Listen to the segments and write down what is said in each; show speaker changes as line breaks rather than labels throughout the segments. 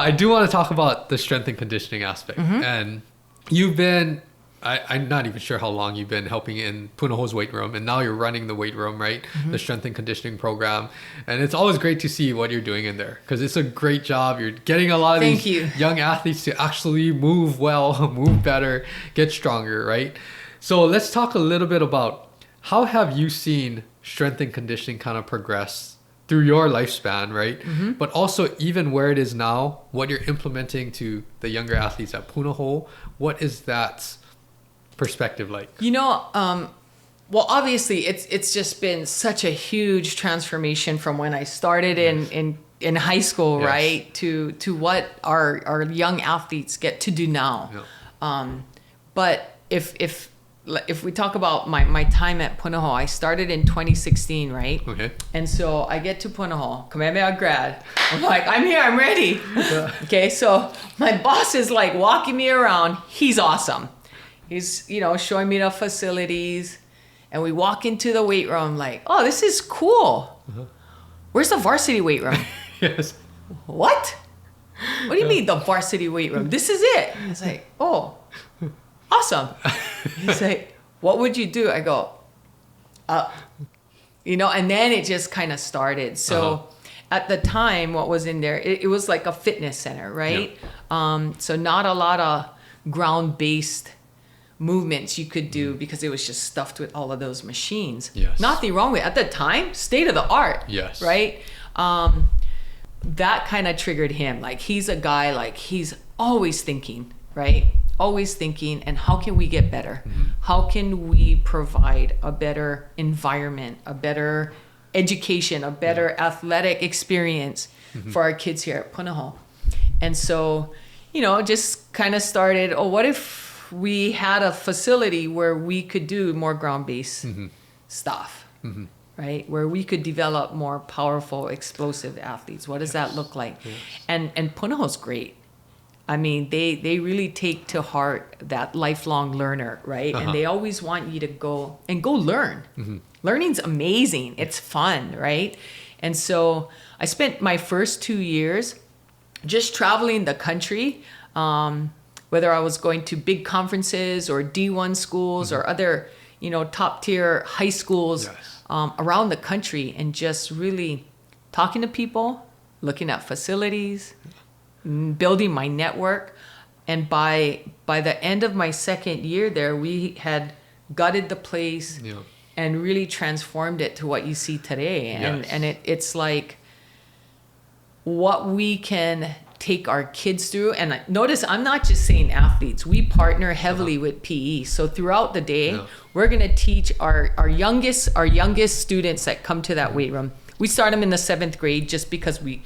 I do want to talk about the strength and conditioning aspect. And you've been, I'm not even sure how long you've been helping in Punahou's weight room, and now you're running the weight room, right? The strength and conditioning program. And it's always great to see what you're doing in there, because it's a great job. You're getting a lot of these young athletes to actually move well, move better, get stronger, right? So let's talk a little bit about how have you seen strength and conditioning kind of progress through your lifespan, right? But also even where it is now, what you're implementing to the younger athletes at Punahou. What is that perspective like?
Well, obviously it's just been such a huge transformation from when I started in high school, right? To what our young athletes get to do now. But if we talk about my time at Punahou, I started in 2016, right?
Okay.
And so I get to Punahou, Kamehameha grad. I'm like, I'm here, I'm ready. Okay, so my boss is like walking me around. He's awesome. He's, showing me the facilities. And we walk into the weight room like, oh, this is cool. Where's the varsity weight room?
Yes.
What? What do you mean the varsity weight room? This is it. I was like, oh, awesome. He's like, what would you do? I go, and then it just kind of started. So at the time, what was in there, it was like a fitness center, right? So not a lot of ground-based movements you could do because it was just stuffed with all of those machines. Nothing wrong with it. At the time, state of the art. Right? That kind of triggered him. Like, he's a guy, like, he's always thinking, right? Always thinking, and how can we get better? How can we provide a better environment, a better education, a better athletic experience for our kids here at Punahou? And so, just kind of started, what if we had a facility where we could do more ground-based stuff, right? Where we could develop more powerful, explosive athletes. What does that look like? And Punahou's great. I mean, they really take to heart that lifelong learner, right? And they always want you to go learn. Learning's amazing. It's fun, right? And so I spent my first 2 years just traveling the country, whether I was going to big conferences or D1 schools or other, top tier high schools around the country, and just really talking to people, looking at facilities, building my network. And by the end of my second year there, we had gutted the place and really transformed it to what you see today. And it's like what we can take our kids through. And notice I'm not just saying athletes. We partner heavily with PE. So throughout the day, we're going to teach our youngest students that come to that weight room. We start them in the 7th grade just because we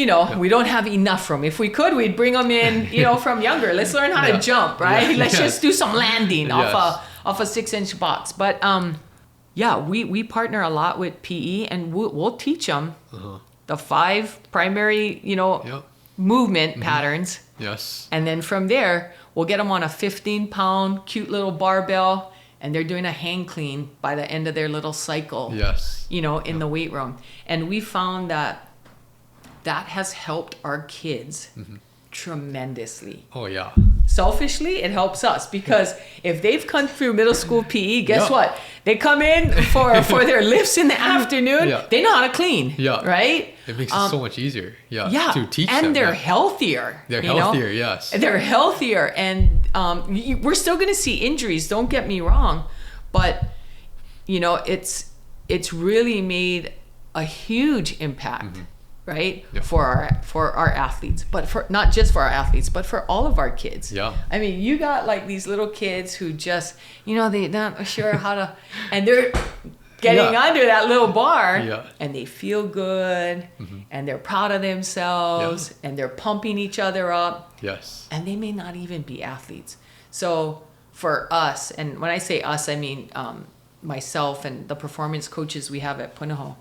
don't have enough room. If we could, we'd bring them in, from younger. Let's learn how to jump, right? Let's just do some landing off a 6-inch box. But we partner a lot with PE, and we'll teach them the 5 primary, movement patterns. And then from there, we'll get them on a 15-pound cute little barbell, and they're doing a hang clean by the end of their little cycle. In the weight room. And we found that has helped our kids tremendously. Selfishly, it helps us, because if they've come through middle school PE, guess what? They come in for their lifts in the afternoon. They know how to clean, right?
It makes it so much easier to teach them.
And they're healthier.
They're healthier, yes.
They're healthier. And we're still going to see injuries, don't get me wrong. But, it's really made a huge impact. Right? For our athletes, but for not just for our athletes, but for all of our kids. I mean, you got like these little kids who just, they're not sure how to, and they're getting under that little bar, and they feel good, and they're proud of themselves, and they're pumping each other up. And they may not even be athletes. So for us, and when I say us, I mean myself and the performance coaches we have at Punahou.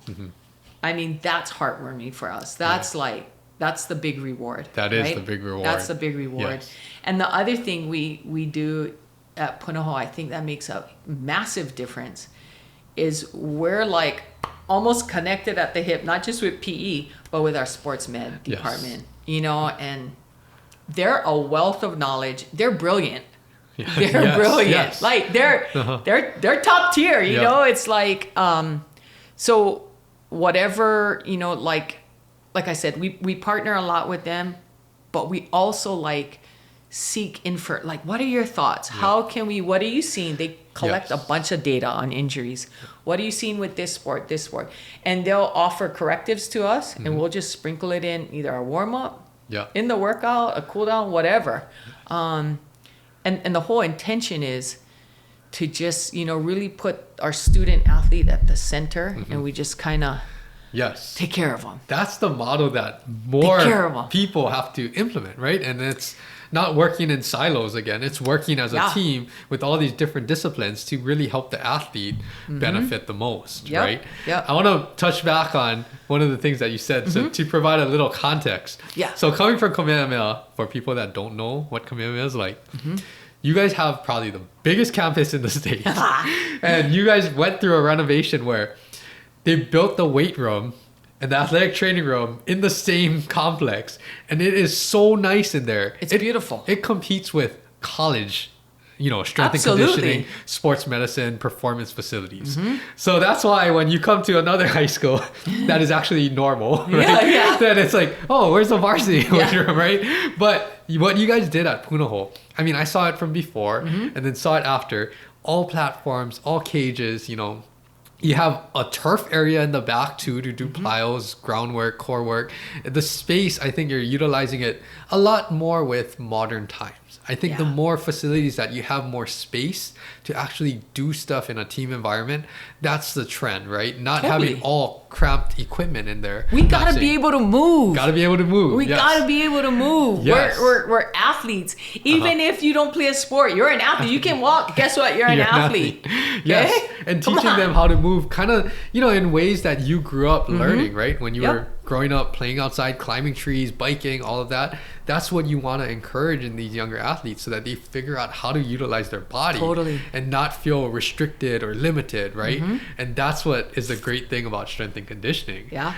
I mean, that's heartwarming for us. That's that's the big reward.
That is the big reward.
That's the big reward. And the other thing we do at Punahou, I think that makes a massive difference, is we're like almost connected at the hip, not just with PE, but with our sports med department. and they're a wealth of knowledge. They're brilliant.
Yeah.
They're
Yes,
brilliant.
yes.
Like they're top tier, it's like, so whatever, like I said, we partner a lot with them, but we also like seek like, what are your thoughts? How can what are you seeing? They collect a bunch of data on injuries. What are you seeing with this sport? And they'll offer correctives to us, and we'll just sprinkle it in either a warm up, in the workout, a cool down, whatever. And the whole intention is to just, really put our student athlete at the center, and we just kind of take care of them.
That's the model that more people have to implement, right? And it's not working in silos again. It's working as a team with all these different disciplines to really help the athlete benefit the most, right?
Yep.
I want to touch back on one of the things that you said, so to provide a little context.
Yeah.
So coming from Kamehameha, for people that don't know what Kamehameha is like, you guys have probably the biggest campus in the state. And you guys went through a renovation where they built the weight room and the athletic training room in the same complex, and it is so nice in there.
It's beautiful.
It competes with college, strength and conditioning, sports medicine, performance facilities. So that's why when you come to another high school that is actually normal, right? Then it's like, oh, where's the varsity weight room, right? But what you guys did at Punahou, I mean, I saw it from before and then saw it after. All platforms, all cages, You have a turf area in the back too to do plyos, groundwork, core work. The space, I think you're utilizing it a lot more with modern times. I think the more facilities that you have more space to actually do stuff in a team environment, that's the trend, right? Not having all cramped equipment in there.
We gotta be able to move.
Gotta be able to move.
We gotta be able to move.
Yes.
We're athletes. Even if you don't play a sport, you're an athlete. You can walk. Guess what? You're an athlete.
Yes.
Okay?
And teaching them how to move kind of, in ways that you grew up learning, right? When you were growing up, playing outside, climbing trees, biking, all of that. That's what you want to encourage in these younger athletes so that they figure out how to utilize their body and not feel restricted or limited, right? And that's what is the great thing about strength and conditioning.
Yeah.